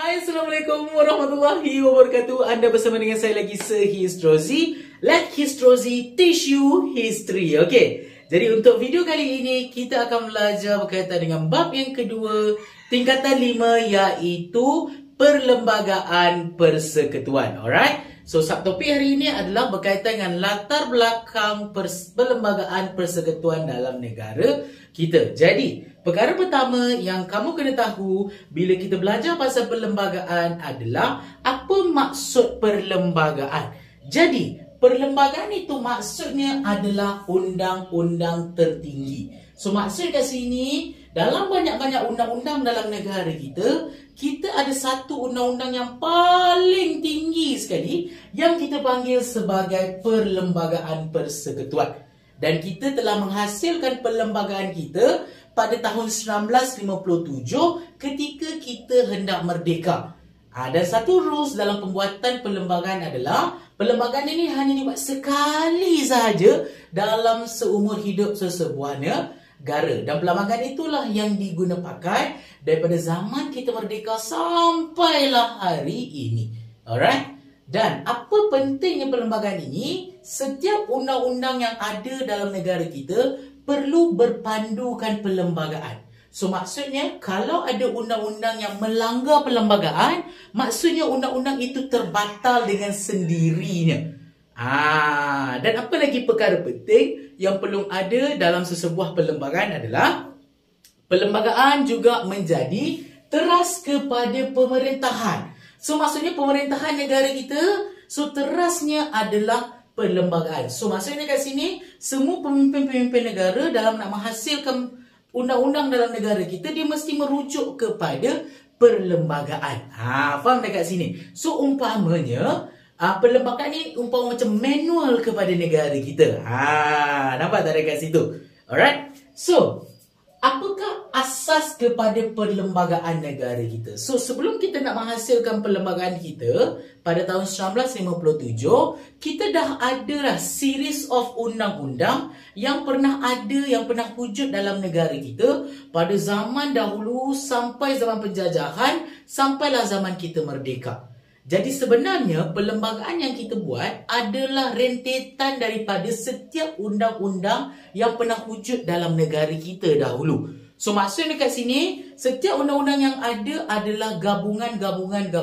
Hai, Assalamualaikum warahmatullahi wabarakatuh. Anda bersama dengan saya lagi, Sir Histrozi. Let Histrozi teach you history. Okey, jadi untuk video kali ini kita akan belajar berkaitan dengan bab yang kedua, tingkatan 5, iaitu perlembagaan persekutuan. Alright, so subtopik hari ini adalah berkaitan dengan latar belakang perlembagaan persekutuan dalam negara kita. Jadi perkara pertama yang kamu kena tahu bila kita belajar pasal perlembagaan adalah apa maksud perlembagaan. Jadi, perlembagaan itu maksudnya adalah undang-undang tertinggi. So, maksud kat sini, dalam banyak-banyak undang-undang dalam negara kita, kita ada satu undang-undang yang paling tinggi sekali yang kita panggil sebagai perlembagaan persekutuan. Dan kita telah menghasilkan perlembagaan kita pada tahun 1957 ketika kita hendak merdeka. Dan satu rules dalam pembuatan perlembagaan adalah perlembagaan ini hanya dibuat sekali sahaja dalam seumur hidup sesebuah negara. Dan perlembagaan itulah yang diguna pakai daripada zaman kita merdeka sampailah hari ini. Alright? Dan apa pentingnya perlembagaan ini? Setiap undang-undang yang ada dalam negara kita perlu berpandukan perlembagaan. So maksudnya kalau ada undang-undang yang melanggar perlembagaan, maksudnya undang-undang itu terbatal dengan sendirinya. Dan apa lagi perkara penting yang perlu ada dalam sesebuah perlembagaan adalah perlembagaan juga menjadi teras kepada pemerintahan. So maksudnya pemerintahan negara kita, so terasnya adalah perlembagaan. So maksudnya kat sini, semua pemimpin-pemimpin negara dalam nak menghasilkan undang-undang dalam negara kita, dia mesti merujuk kepada perlembagaan. Faham tak kat sini? So umpamanya, perlembagaan ni umpama macam manual kepada negara kita. Nampak tak dekat situ? Alright? So, apakah asas kepada perlembagaan negara kita? So, sebelum kita nak menghasilkan perlembagaan kita pada tahun 1957, kita dah ada dah series of undang-undang yang pernah ada, yang pernah wujud dalam negara kita pada zaman dahulu sampai zaman penjajahan, sampailah zaman kita merdeka. Jadi sebenarnya perlembagaan yang kita buat adalah rentetan daripada setiap undang-undang yang pernah wujud dalam negara kita dahulu. So maksudnya kat sini, setiap undang-undang yang ada adalah gabungan-gabungan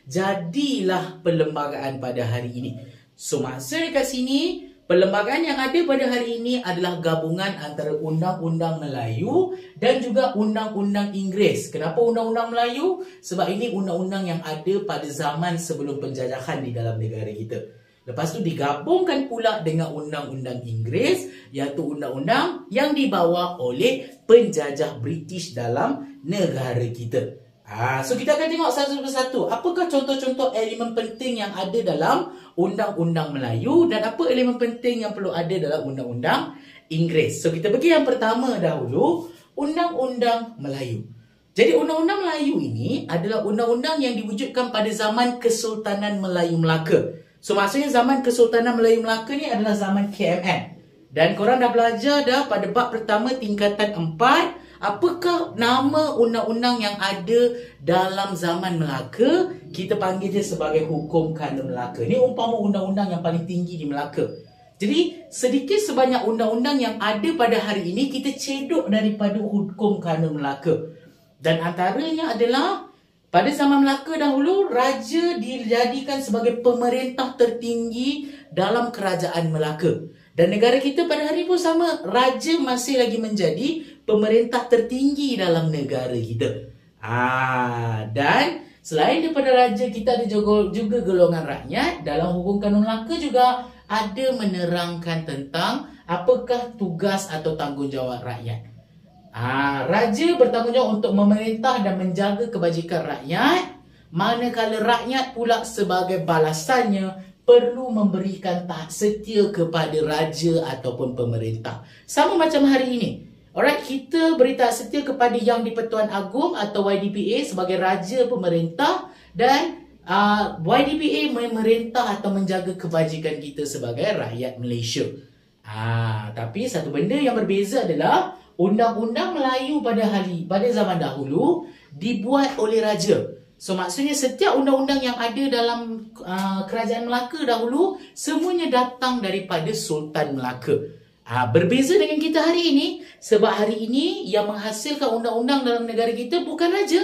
jadilah perlembagaan pada hari ini. So maksudnya kat sini, perlembagaan yang ada pada hari ini adalah gabungan antara Undang-Undang Melayu dan juga Undang-Undang Inggeris. Kenapa Undang-Undang Melayu? Sebab ini undang-undang yang ada pada zaman sebelum penjajahan di dalam negara kita. Lepas tu digabungkan pula dengan Undang-Undang Inggeris, iaitu undang-undang yang dibawa oleh penjajah British dalam negara kita. So kita akan tengok satu persatu. Apakah contoh-contoh elemen penting yang ada dalam Undang-Undang Melayu dan apa elemen penting yang perlu ada dalam Undang-Undang Inggeris. So kita pergi yang pertama dahulu, Undang-Undang Melayu. Jadi Undang-Undang Melayu ini adalah undang-undang yang diwujudkan pada zaman Kesultanan Melayu Melaka. So maksudnya zaman Kesultanan Melayu Melaka ni adalah zaman KMN. Dan korang dah belajar dah pada bab pertama tingkatan 4. Apakah nama undang-undang yang ada dalam zaman Melaka? Kita panggil dia sebagai Hukum Kanun Melaka. Ini umpama undang-undang yang paling tinggi di Melaka. Jadi, sedikit sebanyak undang-undang yang ada pada hari ini, kita cedok daripada Hukum Kanun Melaka. Dan antaranya adalah, pada zaman Melaka dahulu, Raja dijadikan sebagai pemerintah tertinggi dalam kerajaan Melaka. Dan negara kita pada hari pun sama, Raja masih lagi menjadi pemerintah tertinggi dalam negara kita. Dan selain daripada Raja, kita ada juga golongan rakyat. Dalam Hukum Kanun Melaka juga ada menerangkan tentang apakah tugas atau tanggungjawab rakyat. Raja bertanggungjawab untuk memerintah dan menjaga kebajikan rakyat, manakala rakyat pula sebagai balasannya perlu memberikan taat setia kepada raja ataupun pemerintah. Sama macam hari ini. Alright, kita beri taat setia kepada Yang di-Pertuan Agong atau YDPA sebagai raja pemerintah dan YDPA memerintah atau menjaga kebajikan kita sebagai rakyat Malaysia. Tapi satu benda yang berbeza adalah Undang-Undang Melayu pada zaman dahulu dibuat oleh raja. So maksudnya setiap undang-undang yang ada dalam kerajaan Melaka dahulu semuanya datang daripada Sultan Melaka. Berbeza dengan kita hari ini, sebab hari ini yang menghasilkan undang-undang dalam negara kita bukan raja,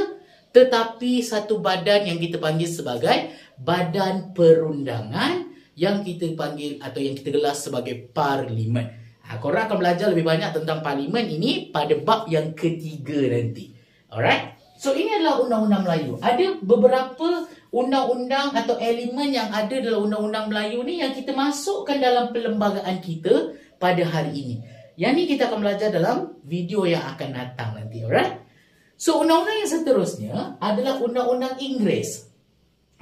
tetapi satu badan yang kita panggil sebagai Badan Perundangan, yang kita panggil atau yang kita gelar sebagai Parlimen. Korang akan belajar lebih banyak tentang Parlimen ini pada bab yang ketiga nanti. Alright? So ini adalah undang-undang Melayu. Ada beberapa undang-undang atau elemen yang ada dalam undang-undang Melayu ni yang kita masukkan dalam perlembagaan kita pada hari ini. Yang ni kita akan belajar dalam video yang akan datang nanti. Alright? So undang-undang yang seterusnya adalah undang-undang Inggeris.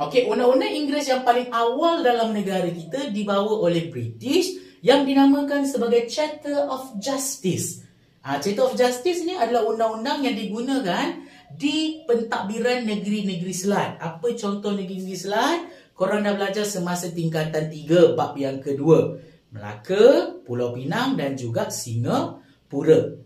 Okey, undang-undang Inggeris yang paling awal dalam negara kita dibawa oleh British yang dinamakan sebagai Charter of Justice. Charter of Justice ni adalah undang-undang yang digunakan di pentadbiran negeri-negeri Selat. Apa contoh negeri-negeri Selat? Korang dah belajar semasa tingkatan 3 bab yang kedua. Melaka, Pulau Pinang dan juga Singapura.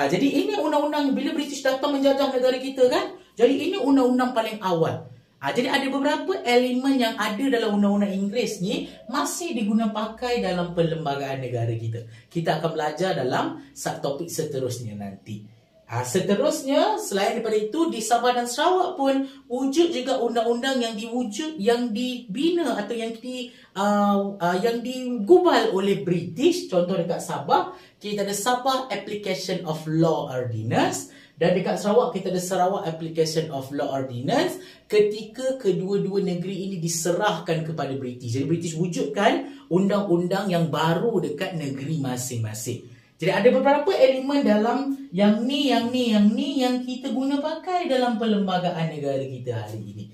Jadi ini undang-undang bila British datang menjajah negara kita kan? Jadi ini undang-undang paling awal. Jadi ada beberapa elemen yang ada dalam undang-undang Inggeris ni masih diguna pakai dalam perlembagaan negara kita. Kita akan belajar dalam subtopik seterusnya nanti. Seterusnya, selain daripada itu, di Sabah dan Sarawak pun wujud juga undang-undang yang dibina atau yang digubal oleh British. Contoh dekat Sabah, kita ada Sabah Application of Law Ordinance. Dan dekat Sarawak, kita ada Sarawak Application of Law Ordinance ketika kedua-dua negeri ini diserahkan kepada British. Jadi British wujudkan undang-undang yang baru dekat negeri masing-masing. Jadi ada beberapa elemen dalam yang kita guna pakai dalam perlembagaan negara kita hari ini.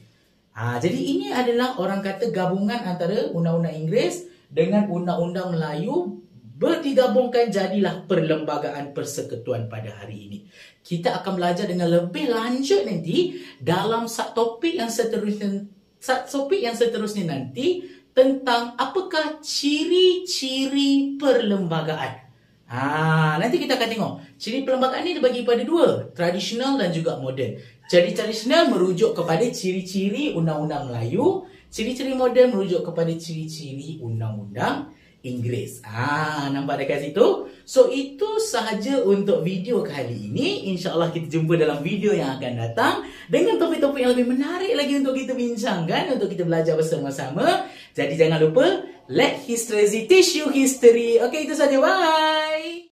Jadi ini adalah orang kata gabungan antara undang-undang Inggeris dengan undang-undang Melayu berdigabungkan jadilah Perlembagaan Persekutuan pada hari ini. Kita akan belajar dengan lebih lanjut nanti dalam subtopik yang seterusnya nanti tentang apakah ciri-ciri perlembagaan. Nanti kita akan tengok ciri perlembagaan ni dibagi pada dua, tradisional dan juga moden. Jadi tradisional merujuk kepada ciri-ciri undang-undang Melayu, ciri-ciri moden merujuk kepada ciri-ciri undang-undang Inggeris. Nampak dekat situ? So itu sahaja untuk video kali ini. InsyaAllah kita jumpa dalam video yang akan datang dengan topik-topik yang lebih menarik lagi untuk kita bincangkan, untuk kita belajar bersama-sama. Jadi jangan lupa, let history teach you history. Okay, itu saja. Bye!